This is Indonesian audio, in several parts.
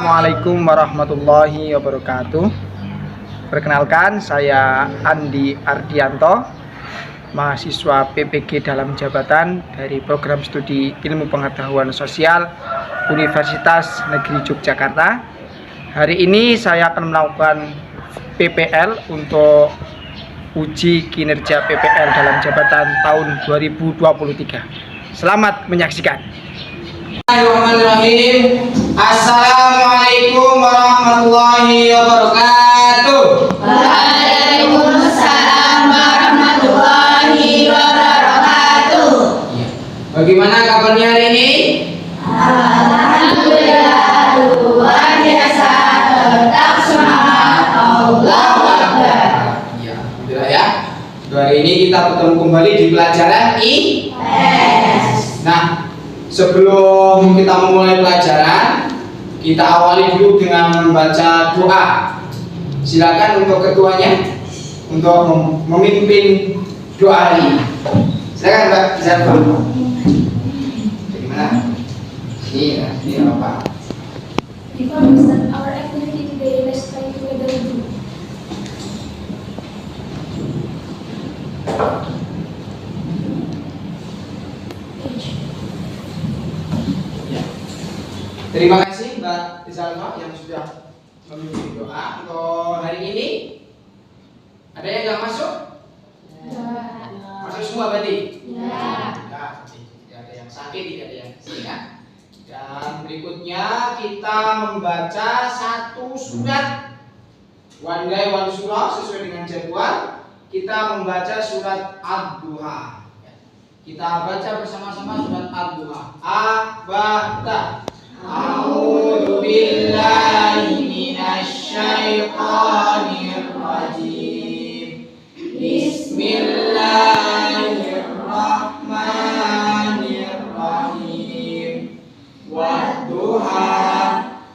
Assalamualaikum warahmatullahi wabarakatuh. Perkenalkan, saya Andi Ardianto, mahasiswa PPG dalam jabatan dari Program Studi Ilmu Pengetahuan Sosial Universitas Negeri Yogyakarta. Hari ini saya akan melakukan PPL untuk uji kinerja PPL dalam jabatan tahun 2023. Selamat menyaksikan. Bismillahirrahmanirrahim. Assalamualaikum warahmatullahi wabarakatuh. Waalaikumsalam warahmatullahi wabarakatuh. Bagaimana kabarnya hari ini? Alhamdulillah, luar biasa, tetap semangat, Allahu Akbar. Ya, alhamdulillah ya. Hari ini kita bertemu kembali di pelajaran IPS. Nah, sebelum kita memulai pelajaran, kita awali dulu dengan membaca doa. Silakan untuk ketuanya untuk memimpin doa ini. Silakan Mbak Zafar. Bagaimana? Ini apa? Before we start our activity today, let's pray together with you. Terima kasih Mbak Rizalma yang sudah memimpin doa untuk hari ini. Ada yang nggak masuk? Masuk semua berarti? Ya, tidak ada yang sakit, tidak ada yang sehat. Dan berikutnya kita membaca satu surat one day one surah sesuai dengan jadwal. Kita membaca surat Ad-Duha. Kita baca bersama-sama surat Ad-Duha. Abata. A'udzu billahi minasy syaithanir rajim. Bismillahirrahmanirrahim. Wadduha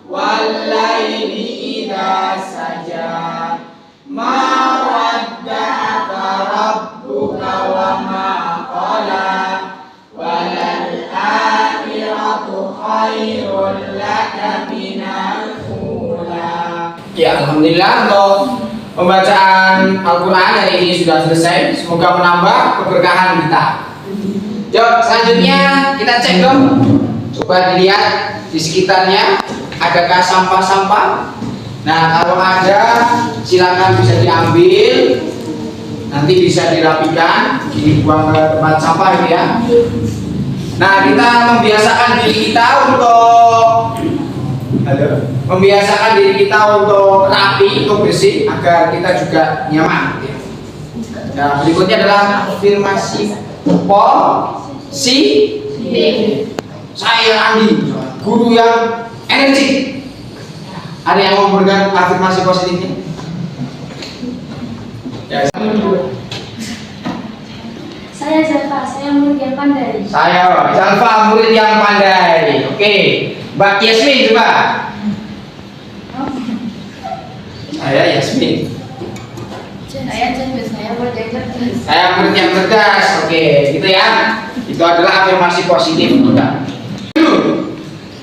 wal laili idza saja. Ma wadda'aka rabbuka wa ma qala. Walal akhiratu khairul laka minal ula. Ya, alhamdulillah untuk pembacaan Al-Quran hari ini sudah selesai. Semoga menambah keberkahan kita. Yuk, selanjutnya kita cek dong. Coba dilihat di sekitarnya adakah sampah-sampah. Nah, kalau ada silakan bisa diambil. Nanti bisa dirapikan, dibuang ke tempat sampah gitu ya. Nah, kita membiasakan diri kita untuk rapi, untuk bersih agar kita juga nyaman. Gitu ya. Nah, berikutnya adalah afirmasi positif. Saya Andi, guru yang energik. Ada yang mau memberikan afirmasi positifnya? Ya, Saya Zalfa, saya murid yang pandai. saya Zalfa, murid yang pandai. Oke, Mbak Yasmin coba. Saya Yasmin. Saya cerdas, saya murid yang cerdas. Saya murid yang cerdas. Oke, gitu ya. Itu adalah afirmasi positif kita.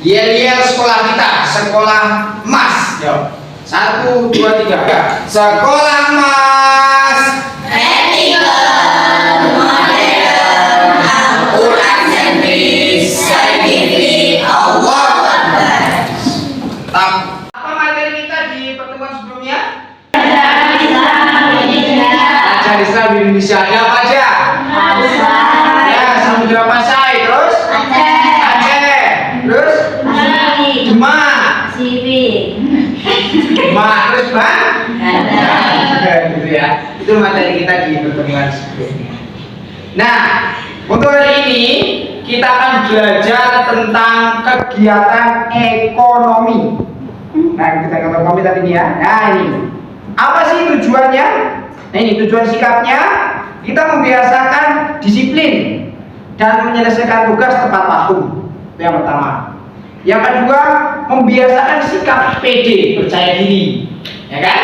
Yel sekolah kita, sekolah emas. Yo. 1, 2, 3. Sekolah emas. Ethical, modern, Al-Quran sentris, scientific, Allahu Akbar. Apa materi kita di pertemuan sebelumnya? Ajaran Islam Indonesia. Ajaran Islam di Indonesia. Ada apa aja? Ya, Samudra Pasai, terus Aceh, terus Demak, terus gitu ya. Itu materi kita di pertemuan sebelumnya. Nah, untuk hari ini kita akan belajar tentang kegiatan ekonomi. Nah, kita ekonomi tadi ini ya. Nah, ini apa sih tujuannya? Nah, ini tujuan sikapnya. Kita membiasakan disiplin dan menyelesaikan tugas tepat waktu. Itu yang pertama. Yang kedua, membiasakan sikap PD, percaya diri, ya kan?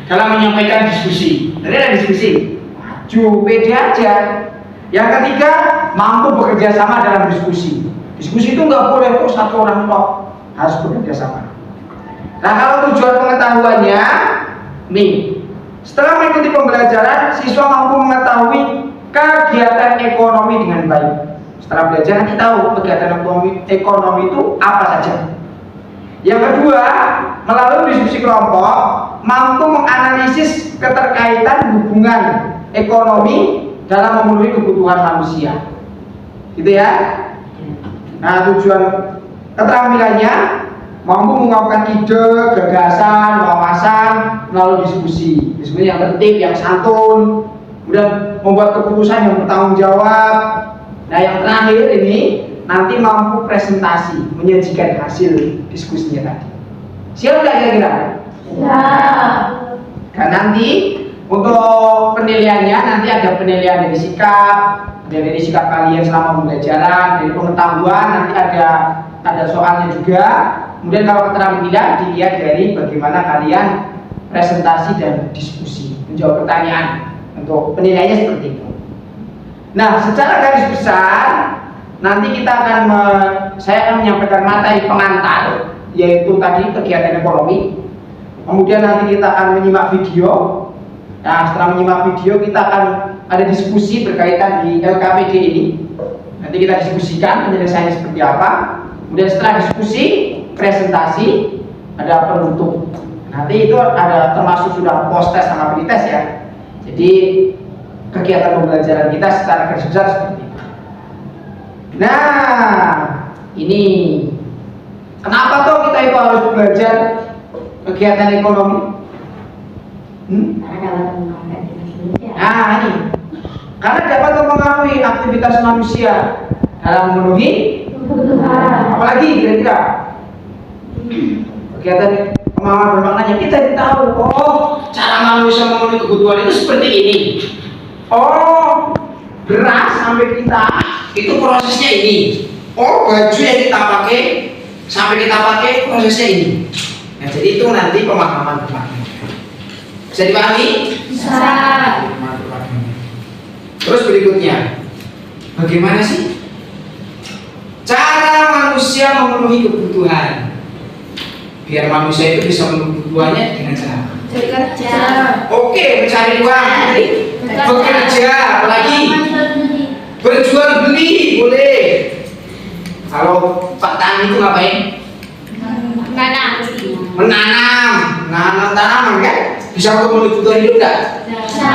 Dalam menyampaikan diskusi. Tadi ada diskusi, maju PD aja. Yang ketiga, mampu bekerja sama dalam diskusi. Diskusi itu nggak boleh kok satu orang tok, harus bekerja sama. Nah, kalau tujuan pengetahuannya nih, setelah mengikuti pembelajaran, siswa mampu mengetahui kegiatan ekonomi dengan baik. Setelah belajar nanti tahu kegiatan ekonomi itu apa saja. Yang kedua, melalui diskusi kelompok mampu menganalisis keterkaitan hubungan ekonomi dalam memenuhi kebutuhan manusia. Gitu ya. Nah, tujuan keterampilannya mampu mengungkapkan ide, gagasan, wawasan melalui diskusi yang tertib, yang santun, kemudian membuat keputusan yang bertanggung jawab. Nah, yang terakhir ini nanti mampu presentasi, menyajikan hasil diskusinya tadi. Siap nggak kira-kira? Siap. Dan nanti untuk penilaiannya nanti ada penilaian dari sikap kalian selama pembelajaran, dari pengetahuan nanti ada soalnya juga. Kemudian kalau keterampilan dilihat dari bagaimana kalian presentasi dan diskusi, menjawab pertanyaan. Untuk penilaiannya seperti itu. Nah, secara garis besar nanti saya akan menyampaikan materi pengantar, yaitu tadi kegiatan ekonomi. Kemudian nanti kita akan menyimak video. Nah, setelah menyimak video kita akan ada diskusi berkaitan di LKPD ini. Nanti kita diskusikan penyelesaiannya seperti apa. Kemudian setelah diskusi, presentasi, ada penutup. Nanti itu ada termasuk sudah post test sama pretest ya. Jadi kegiatan pembelajaran kita secara garis besar seperti itu. Nah, ini kenapa toh kita itu harus belajar kegiatan ekonomi? Nah, ini karena dapat mempengaruhi aktivitas manusia dalam memenuhi kebutuhan. Apalagi kira-kira kegiatan pemahaman bermaknanya kita tahu, oh cara manusia memenuhi kebutuhan itu seperti ini. Oh, beras sampai kita itu prosesnya ini. Oh, baju yang kita pakai sampai kita pakai prosesnya ini. Nah, jadi itu nanti pemahaman bermakna. Bisa dipahami? Bisa. Terus berikutnya, bagaimana sih cara manusia memenuhi kebutuhan? Biar manusia itu bisa memenuhi kebutuhannya dengan cara Bekerja. oke, mencari uang, bekerja, apalagi berjual beli boleh. Kalau petani itu ngapain? Menanam tanaman kan? Bisa untuk memenuhi kebutuhan hidup enggak? Bisa.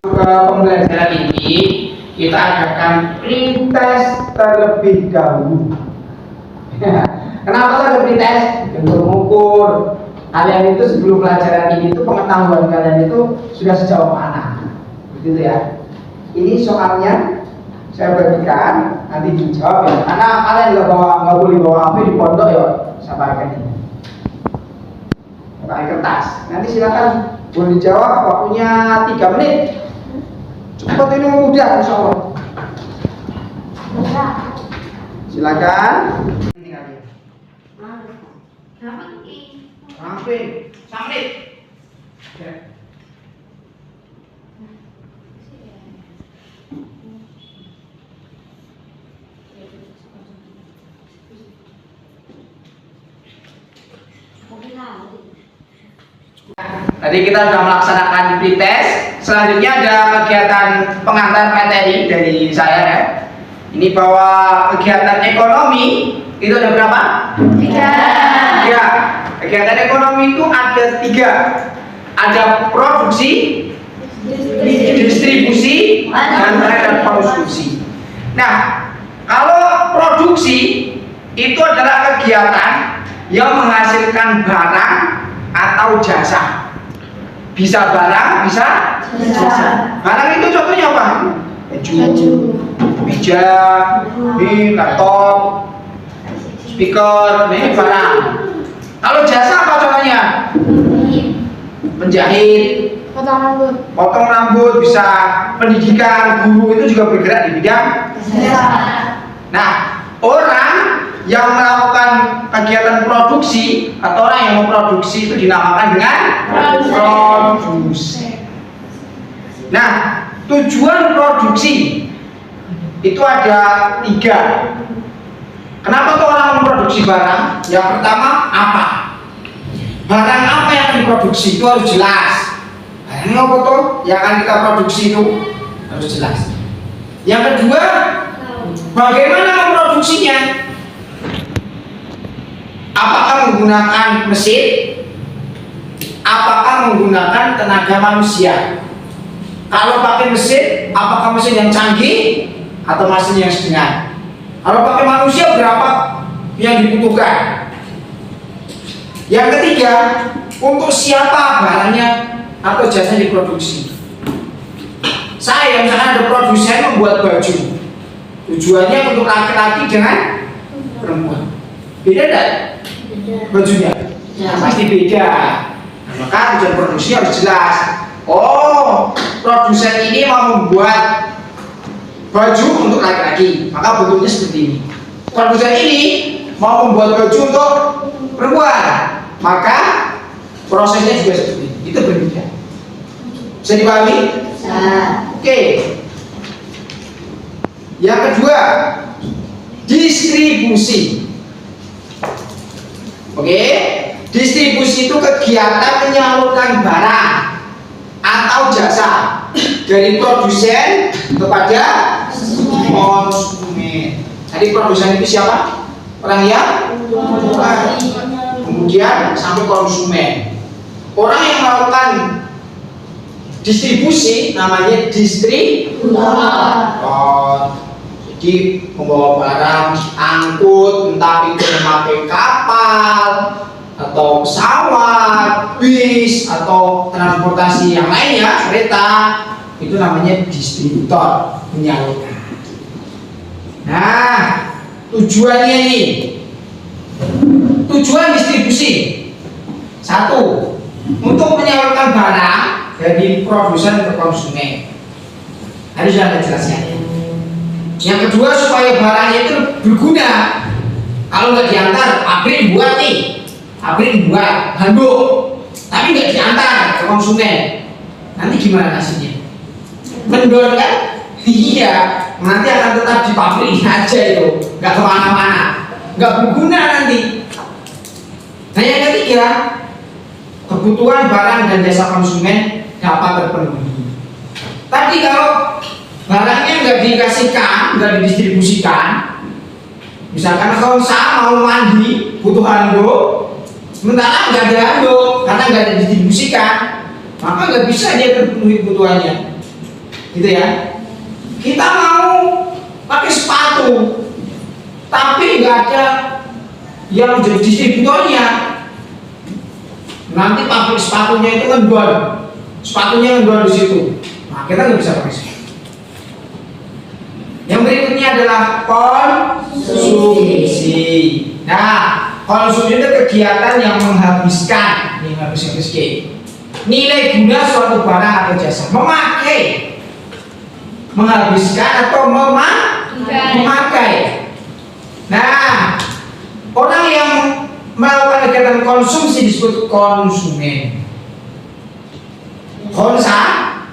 Ke pembelajaran ini kita adakan pretest terlebih dahulu. Kenapa ada pretest? Untuk mengukur kalian itu sebelum pelajaran ini itu pengetahuan kalian itu sudah sejauh mana, begitu ya. Ini soalnya saya bagikan nanti dijawab ya. Karena kalian nggak boleh bawa HP di pondok ya, saya bagikan ini. Pakai kertas. Nanti silakan boleh dijawab. Waktunya 3 menit. Cepat ini mudah, insya Allah. Silakan. Sampai. Tadi kita sudah melaksanakan pretest. Selanjutnya ada kegiatan pengantar materi dari saya ya. Ini bahwa kegiatan ekonomi itu ada berapa? 3. Ya, kegiatan ekonomi itu ada 3. Ada produksi, distribusi, dan ada konsumsi. Nah, kalau produksi itu adalah kegiatan yang menghasilkan barang atau jasa. Bisa barang, bisa jasa. Barang itu contohnya apa? Baju, meja, ini laptop, speaker, ini barang. Kalau jasa apa contohnya? Menjahit, potong rambut, bisa pendidikan, guru itu juga bergerak di bidang jasa. Nah, orang yang melakukan kegiatan produksi atau orang yang memproduksi itu dinamakan dengan produsen. Nah, tujuan produksi itu ada 3. Kenapa tuh orang memproduksi barang? Yang pertama apa? barang apa yang diproduksi itu harus jelas. Barang apa tuh yang akan kita produksi itu harus jelas. Yang kedua, bagaimana memproduksinya? Apakah menggunakan mesin? Apakah menggunakan tenaga manusia? Kalau pakai mesin, apakah mesin yang canggih atau mesin yang sedang? Kalau pakai manusia, berapa yang dibutuhkan? Yang ketiga, untuk siapa barangnya atau jasanya diproduksi? Saya misalnya ada produsen membuat baju, tujuannya untuk laki-laki dengan perempuan. Beda tidak? Bajunya? Pasti beda. Nah, maka tujuan produksi harus jelas. Oh, produsen ini mau membuat baju untuk laki-laki, maka bentuknya seperti ini. Produsen ini mau membuat baju untuk perempuan, maka prosesnya juga seperti ini. Itu berbeda. Bisa dipahami? Oke. Yang kedua, distribusi. Oke, distribusi itu kegiatan menyalurkan barang atau jasa dari produsen kepada konsumen. Jadi produsen itu siapa? Orang yang kemudian sampai konsumen. Orang yang melakukan distribusi namanya distributor. Jadi membawa barang, angkut, entah itu memakai kapal atau pesawat, bis atau transportasi yang lainnya, kereta, itu namanya distributor, menyalurkan. Nah, tujuannya ini, tujuan distribusi satu, untuk menyalurkan barang dari produsen ke konsumen. Harus sudah jelaskan. Yang kedua, supaya barangnya itu berguna. Kalau nggak diantar, pabrik buat nih, pabrik buat handuk, tapi nggak diantar ke konsumen, nanti gimana hasilnya? Mendor kan? Iya, nanti akan tetap di pabrik aja itu, nggak kemana-mana, nggak berguna nanti. Nah yang ketiga, kebutuhan barang dan jasa konsumen dapat terpenuhi. Tadi kalau barangnya nggak dikasihkan, nggak didistribusikan, misalkan kalau saya mau mandi butuh handuk, sementara nggak ada handuk karena nggak ada didistribusikan, maka nggak bisa dia terpenuhi kebutuhannya, gitu ya. Kita mau pakai sepatu, tapi nggak ada yang menjadi distributornya, nanti pabrik sepatunya itu ngendor, sepatunya ngendor di situ, nah kita nggak bisa pakai sepatu. Yang berikutnya adalah konsumsi. Nah, konsumsi itu kegiatan yang menghabiskan, ini habis-habis nilai guna suatu barang atau jasa, memakai, menghabiskan atau memakai. Nah, orang yang melakukan kegiatan konsumsi disebut konsumen. Konsa,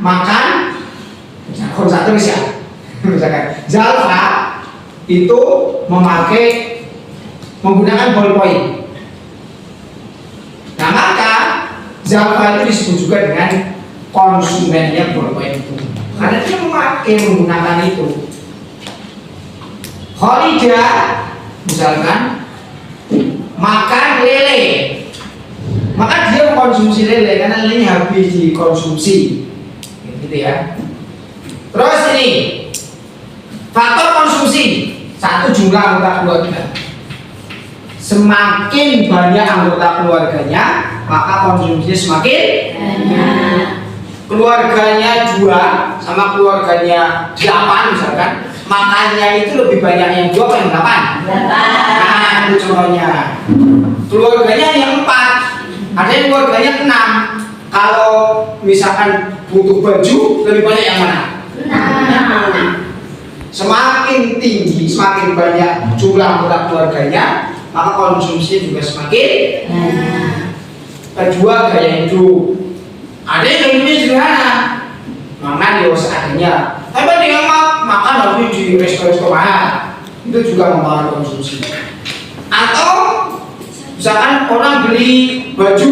makan, konsa itu siapa? Misalkan Zalfa itu menggunakan ballpoint. Nah maka Zalfa itu disebut juga dengan konsumennya ballpoint itu, karena dia menggunakan itu. Khadijah misalkan makan lele, maka dia mengkonsumsi lele karena lelenya habis dikonsumsi, gitu ya. Terus ini faktor konsumsi, satu, jumlah anggota keluarga. Semakin banyak anggota keluarganya, maka konsumsinya semakin banyak. Keluarganya 2 sama keluarganya 8 misalkan, makannya itu lebih banyak yang 2 atau yang 8? 8. Nah, itu contohnya. Keluarganya yang 4, ada yang keluarganya 6. Kalau misalkan butuh baju, lebih banyak yang mana? 6. Semakin tinggi, semakin banyak jumlah anggota keluarganya, maka konsumsi juga semakin banyak. Kedua, gaya hidup. Ada yang hidupnya sederhana, makan di seadanya, tapi dengan makan harus di resto-resto mahal, itu juga mempengaruhi konsumsi. Atau Misalkan orang beli baju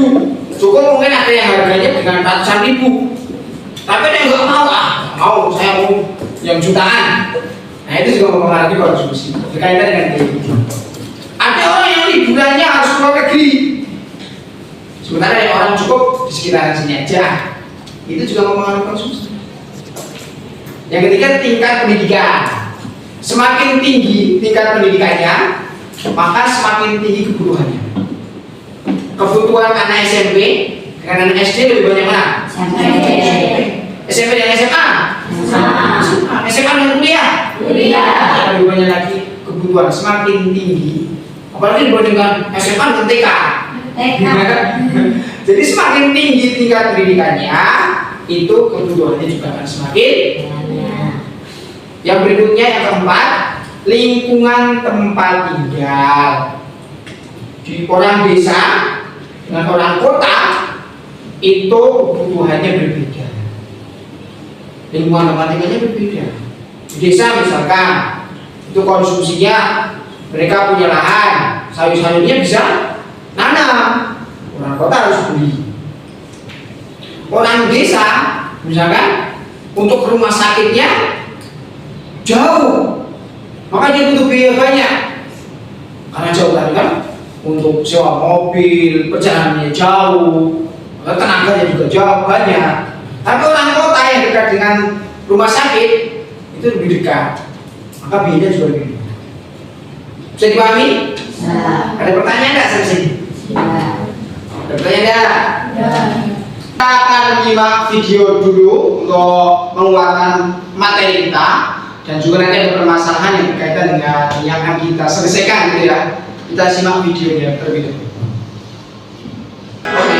cukup mungkin ada yang harganya dengan ratusan ribu, tapi ada yang nggak mau, saya mau yang jutaan. Nah itu juga mempengaruhi konsumsi. Berkaitan dengan ini. Ada orang yang liburannya harus keluar negeri, sementara ada orang cukup di sekitaran sini aja. Itu juga mempengaruhi konsumsi. Yang ketiga, tingkat pendidikan. Semakin tinggi tingkat pendidikannya, maka semakin tinggi kebutuhannya. Kebutuhan anak SMP dengan anak SD lebih banyak mana? SMP dan SMA? SMA dan kuliah? Lebih banyak lagi kebutuhan, semakin tinggi. Apalagi dibandingkan SMA dan TK. Jadi semakin tinggi tingkat pendidikannya, itu kebutuhannya juga akan semakin. Yang berikutnya, yang keempat, lingkungan tempat tinggal. Di orang desa dengan orang kota itu kebutuhannya berbeda. Lingkungan tempat tinggalnya berbeda. Di desa misalkan itu konsumsinya, mereka punya lahan, sayur-sayurnya bisa nanam. Orang kota harus beli. Orang desa misalkan untuk rumah sakitnya jauh, maka dia butuh biaya banyak karena jauh kan, untuk sewa mobil, perjalanannya jauh, tenaganya juga jauh banyak. Tapi orang kota yang dekat dengan rumah sakit itu lebih dekat, maka biayanya juga lebih dekat. Bisa dipahami? Ada pertanyaan nggak sampai sini? Ada pertanyaan nggak? Kita akan menyimak video dulu untuk menguatkan materi kita, dan juga nanti ada permasalahan yang berkaitan dengan yang akan kita selesaikan gitu ya. Kita simak videonya terlebih dahulu. Oke.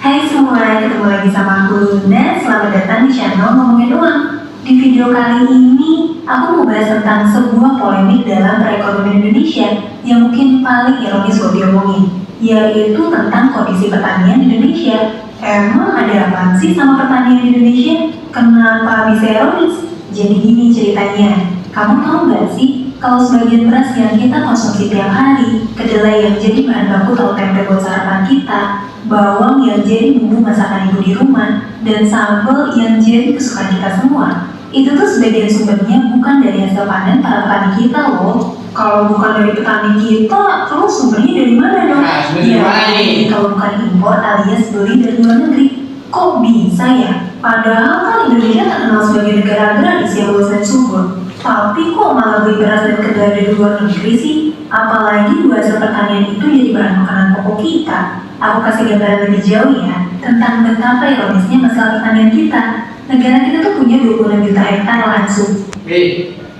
Hai semua, ketemu lagi sama aku Luna. Selamat datang di channel Ngomongin Uang. Di video kali ini, aku mau bahas tentang sebuah polemik dalam perekonomian Indonesia yang mungkin paling ironis buat diomongin, yaitu tentang kondisi pertanian di Indonesia. Emang ada apa sih sama pertanian di Indonesia? Kenapa bisa ironis? Jadi gini ceritanya, kamu tahu nggak sih kalau sebagian beras yang kita konsumsi tiap hari, kedelai yang jadi bahan baku tahu tempe buat sarapan kita, bawang yang jadi bumbu masakan ibu di rumah, dan sambal yang jadi kesukaan kita semua, itu tuh sebagian sumbernya bukan dari hasil panen para petani kita loh. Kalau bukan dari petani kita, terus sumbernya dari mana dong? Nah, sumbernya mana nih? Kalau bukan impor alias beli dari luar negeri. Kok bisa ya? Padahal kan Indonesia terkenal sebagai negara agraris yang luas dan subur. Tapi kok malah beli beras dan kedelai dari luar negeri sih? Apalagi dua hasil pertanian itu jadi bahan makanan pokok kita. Aku kasih gambaran lebih jauh ya, tentang betapa ironisnya masalah pertanian kita. Negara kita tuh punya 26 juta hektar lahan subur.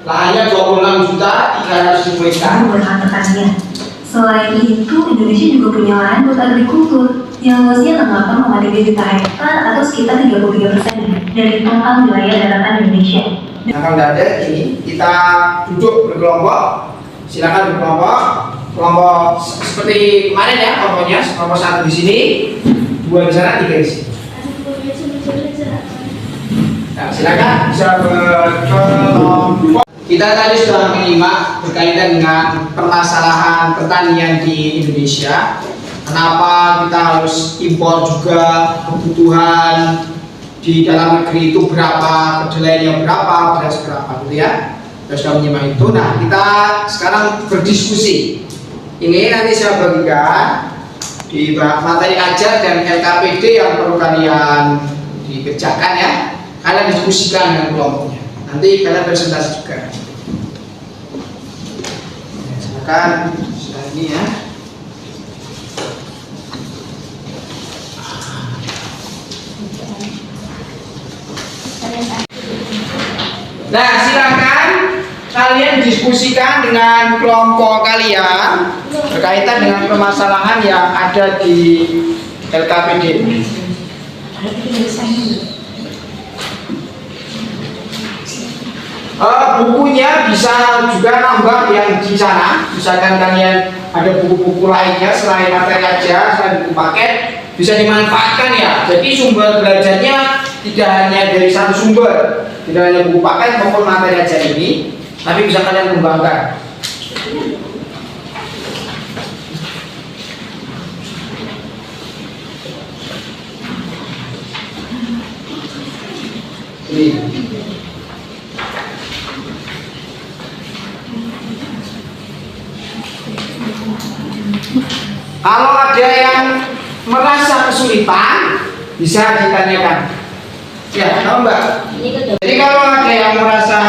Lahannya 26 juta 300 hektar buat lahan pertanian. Selain itu, Indonesia juga punya lahan buat agrikultur yang luasnya 8,3 juta hektar atau sekitar 33% dari total wilayah daratan Indonesia. Nah, kalau tidak ada ini, kita duduk berkelompok. Silakan berkelompok seperti kemarin ya, kelompoknya kelompok 1 di sini, 2 di sana, 3 di sini. Nah, silakan bisa berkelompok. Kita tadi sudah menyimak berkaitan dengan permasalahan pertanian di Indonesia. Kenapa kita harus impor juga, kebutuhan di dalam negeri itu berapa, kedelainya berapa, beras berapa gitu ya. Kita sudah menyimak itu. Nah, kita sekarang berdiskusi. Ini nanti saya bagikan di materi ajar dan LKPD yang perlu kalian dikerjakan ya. Kalian diskusikan dengan kelompoknya. Nanti kalian presentasi juga. Silakan sudah ini ya. Nah, silakan kalian diskusikan dengan kelompok kalian berkaitan dengan permasalahan yang ada di LKPD. Bukunya bisa juga nambah yang di sana. Misalkan kalian ada buku-buku lainnya selain materi aja, selain buku paket, bisa dimanfaatkan ya. Jadi sumber belajarnya tidak hanya dari satu sumber, tidak hanya buku paket maupun materi aja ini, tapi bisa kalian kembangkan. Ini. Kalau ada yang merasa kesulitan, bisa ditanyakan. Ya, tahu Mbak? Jadi kalau ada yang merasa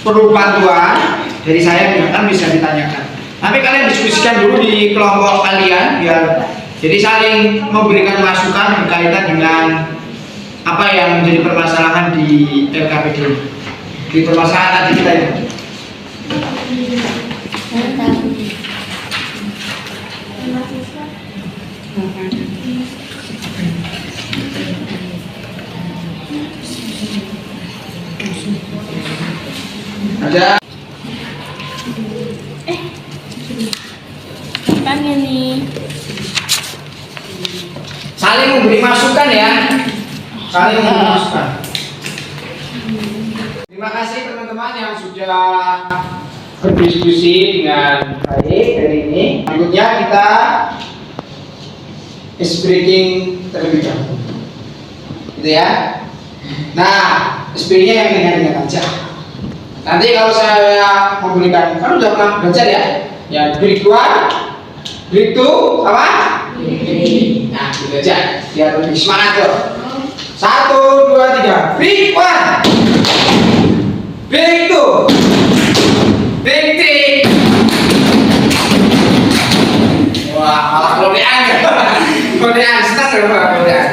perlu bantuan dari saya, kan bisa ditanyakan. Tapi kalian diskusikan dulu di kelompok kalian, biar jadi saling memberikan masukan berkaitan dengan apa yang menjadi permasalahan di LKPD, di permasalahan tadi kita itu. Ada Apanya nih? saling memberi masukan ya, saling memberi masukan. Terima kasih teman-teman yang sudah berdiskusi dengan baik hari ini. Berikutnya kita ice breaking terlebih dahulu, gitu ya. Nah, ice breakingnya yang ringan-ringan aja. Nanti kalau saya memberikan, kan udah pernah belajar ya, ya break 1, break 2, apa? Nah, gitu aja, biar lebih semangat tuh. 1, 2, 3, break 1, break 2, break 3. Wah, malah kelodean ya. Kelodean, senang ya kelodean.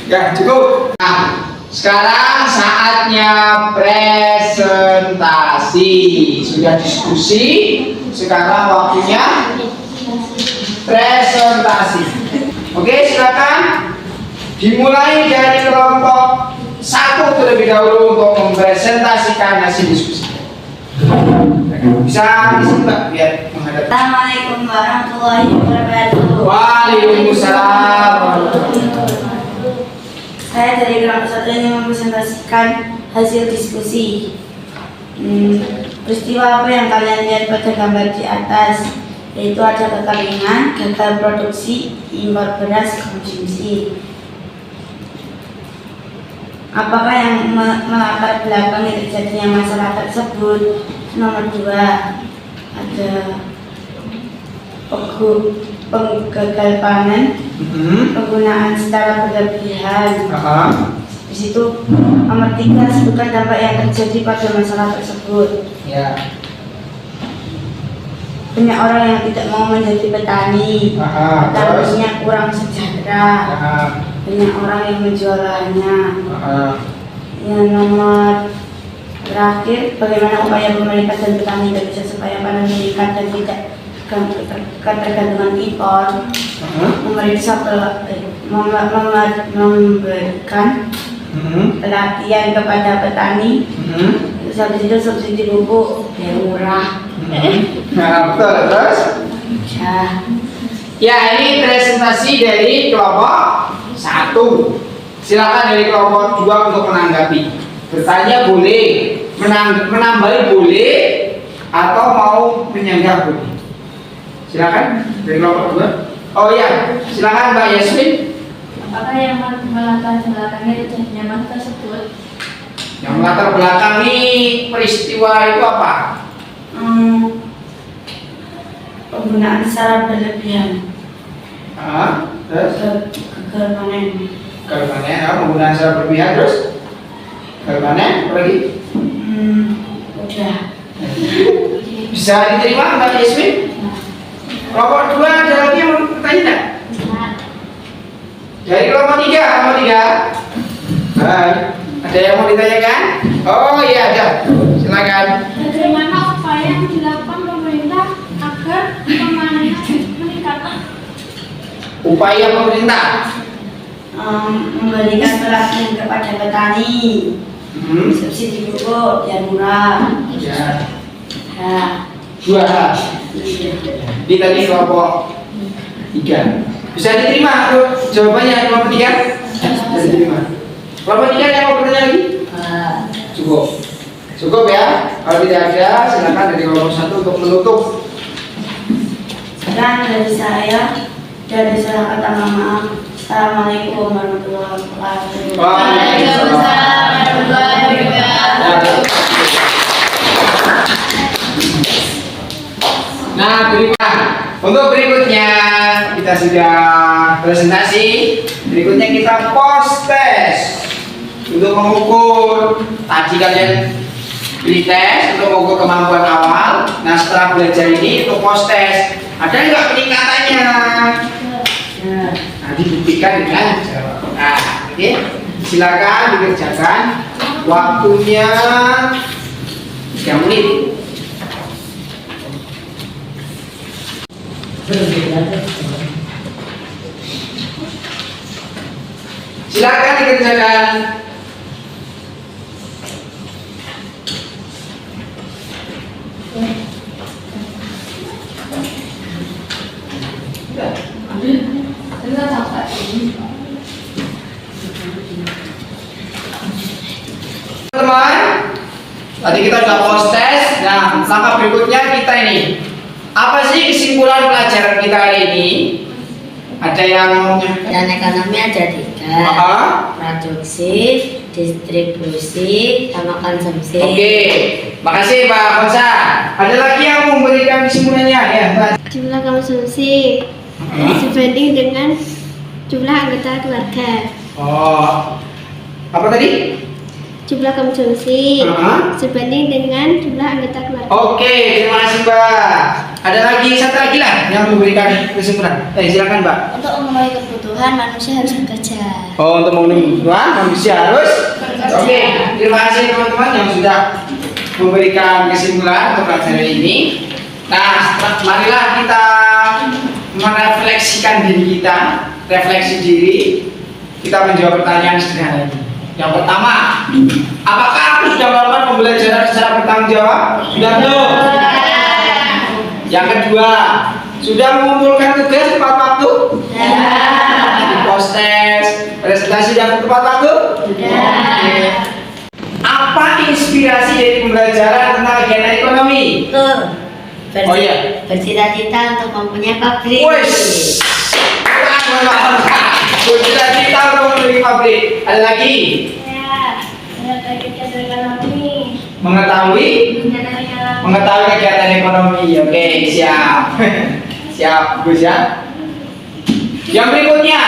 Ya, cukup. Nah, sekarang saatnya presentasi. Sudah diskusi, sekarang waktunya presentasi. Oke, silakan dimulai dari kelompok 1 terlebih dahulu untuk mempresentasikan hasil diskusi. Bisa disini Mbak, biar menghadap. Assalamualaikum warahmatullahi wabarakatuh. Waalaikumsalam. Saya dari kelompok 1 ini mempresentasikan hasil diskusi. Peristiwa apa yang kalian lihat pada gambar di atas? Yaitu ada kekeringan, gagal produksi, impor beras, konsumsi. Apakah yang melatar belakangi terjadinya masalah tersebut? Nomor 2, ada gagal panen, penggunaan secara berlebihan. Di situ nomor 3, sebutkan dampak yang terjadi pada masalah tersebut. Ya. Banyak orang yang tidak mau menjadi petani, petaninya kurang sejahtera. Banyak orang yang menjual lahannya. Yang nomor terakhir, bagaimana upaya pemerintah dan petani Indonesia supaya panen meningkat dan tidak ketergantungan impor. Pemerintah memberikan pelatihan kepada petani. Terus habis itu subsidi pupuk yang murah. Nah, betul, terus? Ya, ini presentasi dari kelompok 1. Silakan dari kelompok 2 untuk menanggapi. Bertanya boleh, menambahi boleh, atau mau menyanggah boleh. Silakan dari kelompok 2. Oh iya, silakan Mbak Yasmin. Apakah yang melatar belakangi terjadinya masalah tersebut? Yang melatar belakangi peristiwa itu apa? Penggunaan secara berlebihan. Terus? Gagal panen. Gagal panen, penggunaan secara berlebihan, terus? Gagal panen, apa lagi? Udah. Bisa diterima Mbak Yasmin? Kelompok 2 ada lagi yang mau bertanya tidak? Dari kelompok 3, Baik. Ada yang mau ditanyakan? Oh iya ada. Silakan. Bagaimana upaya yang dilakukan pemerintah agar pemanen meningkat? Upaya pemerintah Memberikan pelatihan kepada petani, subsidi pupuk biar murah. Ya. Nah, 2H. Ini tadi kelompok 3. Bisa diterima jawabannya kelompok 3? Bisa diterima. Kelompok 3 yang mau bertanya lagi? Cukup. Cukup ya? Kalau tidak ada, silakan dari nomor 1 untuk menutup. Sekarang dari saya kata maaf. Assalamualaikum warahmatullahi wabarakatuh. Waalaikumsalam warahmatullahi wabarakatuh. Nah, untuk berikutnya kita sudah presentasi. Berikutnya kita post test untuk mengukur. Tadi kalian beli tes untuk mengukur kemampuan awal. Nah, setelah belajar ini untuk post test, ada nggak peningkatannya? Nah, dibuktikan dengan jawab. Nah, oke, silakan dikerjakan. Waktunya 3 menit. Silakan dikerjakan. Teman, tadi kita sudah post test. Nah, langkah berikutnya kita ini. Apa sih kesimpulan pelajaran kita hari ini? Ada yang Dan ekonomi ada 3. Produksi, distribusi, sama konsumsi. Oke, makasih Pak Fonsa. Ada lagi yang mau memberikan kesimpulannya ya, Mbak? Jumlah konsumsi sebanding dengan jumlah anggota keluarga. Oh, apa tadi? Jumlah konsumsi sebanding dengan jumlah anggota keluarga. Oke, terima kasih Mbak. Ada lagi satu lagi lah yang memberikan kesimpulan. Silakan Mbak. Untuk memenuhi kebutuhan manusia harus bekerja. Oh, untuk memenuhi kebutuhan manusia harus. Oke, terima kasih teman-teman yang sudah memberikan kesimpulan untuk pelajaran ini. Nah, marilah kita merefleksikan diri kita, refleksi diri. Kita menjawab pertanyaan sederhana ini. Yang pertama, apakah aku sudah melakukan pembelajaran secara bertanggung jawab? Sudah belum? Yang kedua, sudah mengumpulkan tugas tepat waktu? Di post test, presentasi dan tepat waktu? Oke. Apa inspirasi dari pembelajaran tentang kegiatan ekonomi? Oh iya. Bercita-cita untuk mempunyai pabrik. Wes. Bercita-cita untuk mempunyai pabrik. Ada lagi? Kegiatan ekonomi. Mengetahui kegiatan ekonomi. Oke, siap. Siap, Gus ya. Yang berikutnya,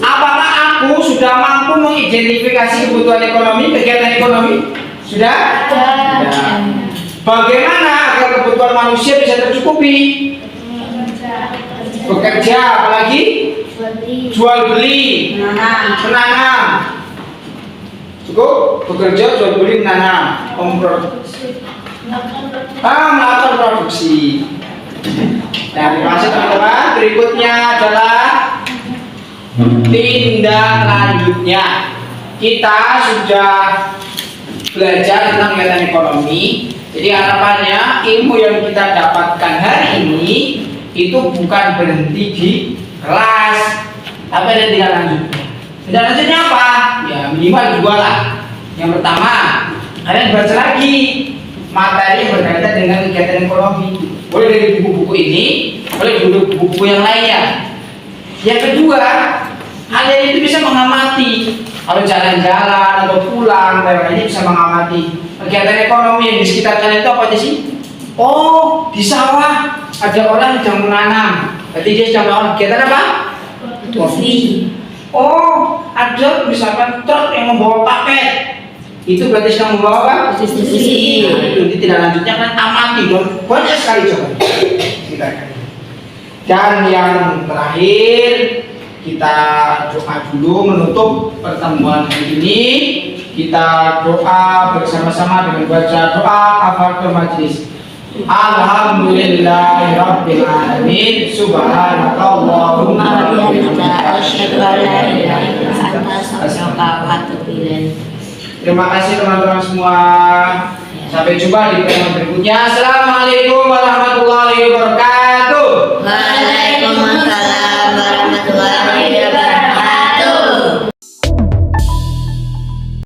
apakah aku sudah mampu mengidentifikasi kebutuhan ekonomi, kegiatan ekonomi? Sudah? Sudah. Bagaimana agar kebutuhan manusia bisa tercukupi? Bekerja, apalagi? Jual beli, menanam. Cukup? Bekerja, jual beli, menanam, memproduksi. Melakukan produksi. Nah, terima kasih teman-teman. Berikutnya adalah tindak lanjutnya. Kita sudah belajar tentang kegiatan ekonomi. Jadi harapannya ilmu yang kita dapatkan hari ini itu bukan berhenti di kelas, tapi ada tindak lanjutnya. Tindak lanjutnya apa? Ya minimal 2 lah. Yang pertama, kalian baca lagi materi yang berkaitan dengan kegiatan ekonomi. Boleh dari buku-buku ini, boleh dari buku-buku yang lainnya. Yang kedua, kalian itu bisa mengamati. Kalau jalan-jalan atau pulang, kalian bisa mengamati kegiatan ekonomi yang di sekitar kalian itu apa aja sih? Oh, di sawah ada orang yang sedang menanam. Berarti dia sedang melakukan kegiatan apa? Produksi. Oh, ada misalkan truk yang membawa paket. Itu berarti sedang membawa apa? Distribusi. Nah, itu tidak lanjutnya kan amati dong. Banyak sekali coba. Dan yang terakhir, kita doa dulu menutup pertemuan hari ini. Kita doa bersama-sama dengan baca doa kafaratul majlis. Alhamdulillahirabbil alamin. Subhanakallahumma wa bihamdika asyhadu an la ilaha illa anta astaghfiruka wa atubu ilaik. Terima kasih teman-teman semua. Sampai jumpa di pertemuan berikutnya. Assalamualaikum warahmatullahi wabarakatuh. Waalaikumsalam.